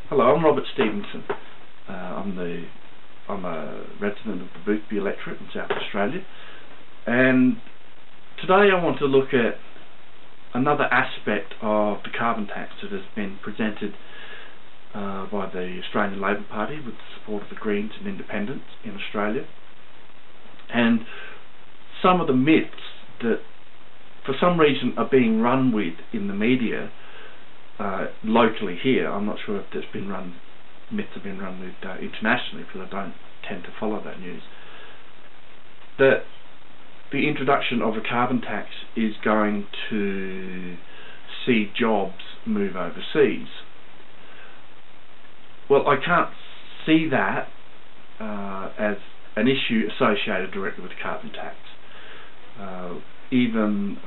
Hello, I'm Robert Stevenson. I'm a resident of the Boothby electorate in South Australia, and today I want to look at another aspect of the carbon tax that has been presented by the Australian Labor Party with the support of the Greens and Independents in Australia, and some of the myths that for some reason are being run with in the media locally here. I'm not sure if myths have been run with internationally, because I don't tend to follow that news, that the introduction of a carbon tax is going to see jobs move overseas. Well, I can't see that as an issue associated directly with carbon tax. Even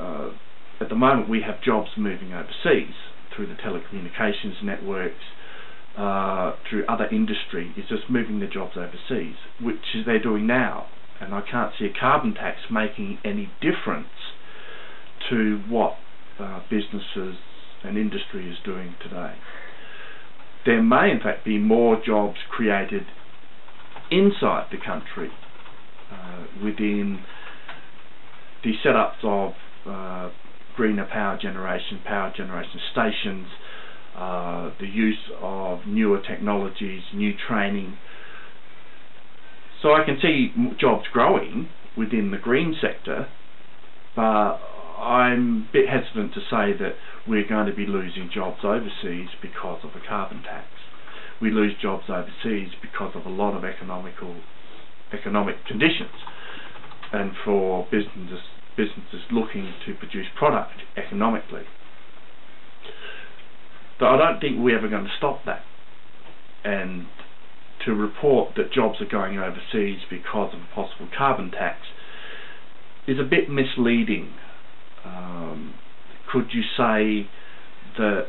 at the moment, we have jobs moving overseas through the telecommunications networks, through other industry. It's just moving the jobs overseas, which they're doing now, and I can't see a carbon tax making any difference to what businesses and industry is doing today. There may in fact be more jobs created inside the country within the setups of greener power generation stations, the use of newer technologies, new training. So I can see jobs growing within the green sector, but I'm a bit hesitant to say that we're going to be losing jobs overseas because of a carbon tax. We lose jobs overseas because of a lot of economic conditions, and for businesses looking to produce product economically. But I don't think we're ever going to stop that. And to report that jobs are going overseas because of a possible carbon tax is a bit misleading. Could you say that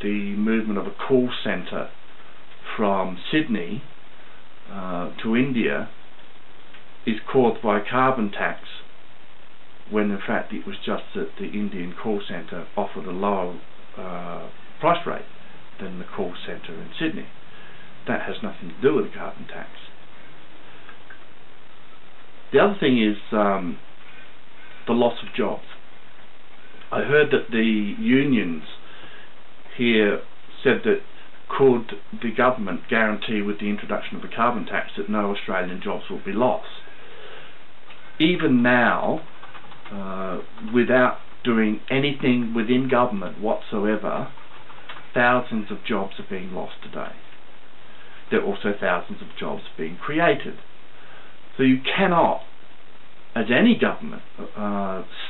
the movement of a call centre from Sydney to India is caused by a carbon tax, when in fact it was just that the Indian call centre offered a lower price rate than the call centre in Sydney? That has nothing to do with the carbon tax. The other thing is the loss of jobs. I heard that the unions here said that could the government guarantee with the introduction of a carbon tax that no Australian jobs will be lost. Even now, without doing anything within government whatsoever, thousands of jobs are being lost today. There are also thousands of jobs being created. So you cannot, as any government,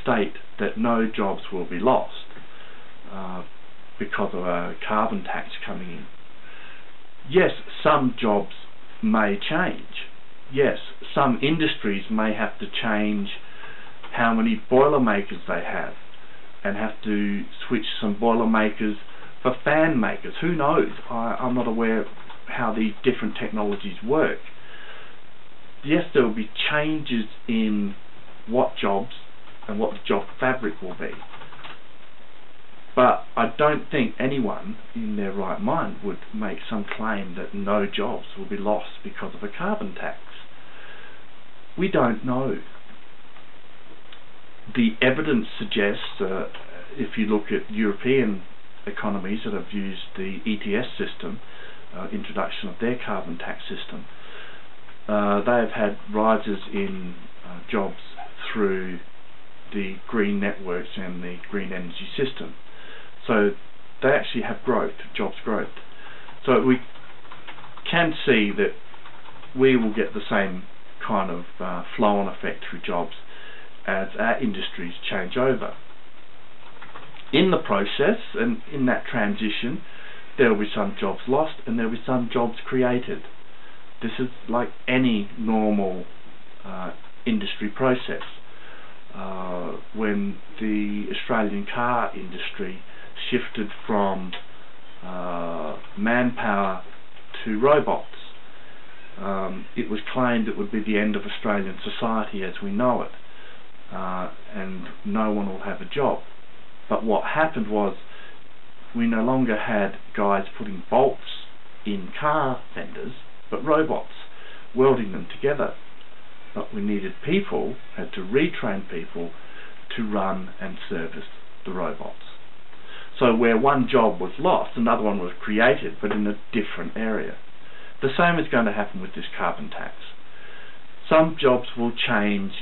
state that no jobs will be lost because of a carbon tax coming in. Yes, some jobs may change. Yes, some industries may have to change how many Boilermakers they have, and have to switch some Boilermakers for fan makers. Who knows? I'm not aware of how these different technologies work. Yes, there will be changes in what jobs and what the job fabric will be, but I don't think anyone in their right mind would make some claim that no jobs will be lost because of a carbon tax. We don't know. The evidence suggests, if you look at European economies that have used the ETS system, introduction of their carbon tax system, they have had rises in jobs through the green networks and the green energy system. So they actually have jobs growth. So we can see that we will get the same kind of flow-on effect through jobs as our industries change over. In the process and in that transition, there will be some jobs lost and there will be some jobs created. This is like any normal industry process. When the Australian car industry shifted from manpower to robots, it was claimed it would be the end of Australian society as we know it, and no one will have a job. But what happened was we no longer had guys putting bolts in car fenders, but robots, welding them together. But we needed people, had to retrain people to run and service the robots. So where one job was lost, another one was created, but in a different area. The same is going to happen with this carbon tax. Some jobs will change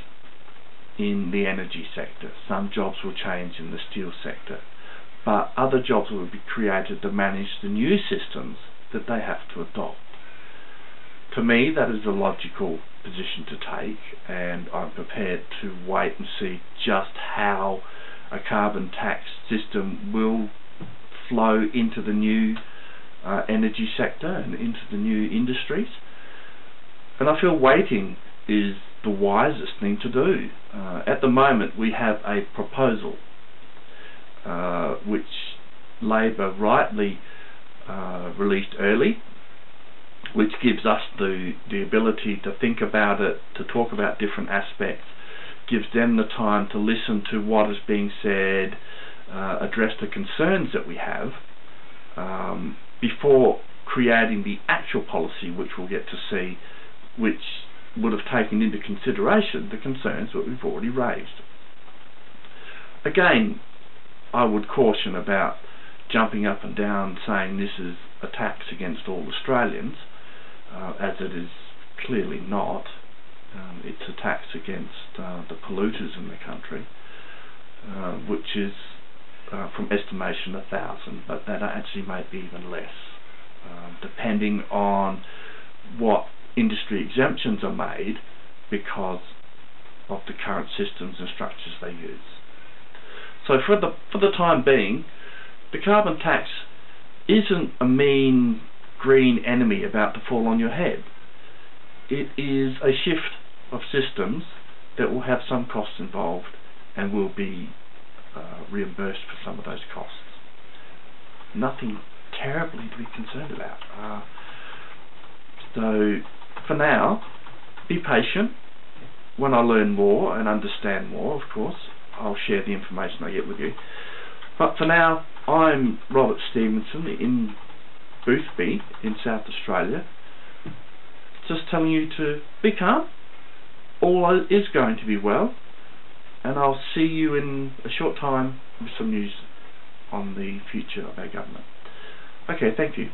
in the energy sector, some jobs will change in the steel sector, but other jobs will be created to manage the new systems that they have to adopt. To me, that is a logical position to take, and I'm prepared to wait and see just how a carbon tax system will flow into the new energy sector and into the new industries. And I feel waiting is the wisest thing to do. At the moment we have a proposal which Labor rightly released early, which gives us the ability to think about it, to talk about different aspects, gives them the time to listen to what is being said, address the concerns that we have, before creating the actual policy which we'll get to see, which would have taken into consideration the concerns that we've already raised. Again, I would caution about jumping up and down saying this is a tax against all Australians, as it is clearly not. It's a tax against the polluters in the country, which is from estimation 1,000, but that actually may be even less, depending on what industry exemptions are made because of the current systems and structures they use. So for the time being, the carbon tax isn't a mean green enemy about to fall on your head. It is a shift of systems that will have some costs involved and will be reimbursed for some of those costs. Nothing terribly to be concerned about. So for now, be patient. When I learn more and understand more, of course, I'll share the information I get with you. But for now, I'm Robert Stevenson in Boothby in South Australia, just telling you to be calm. All is going to be well, and I'll see you in a short time with some news on the future of our government. Okay, thank you.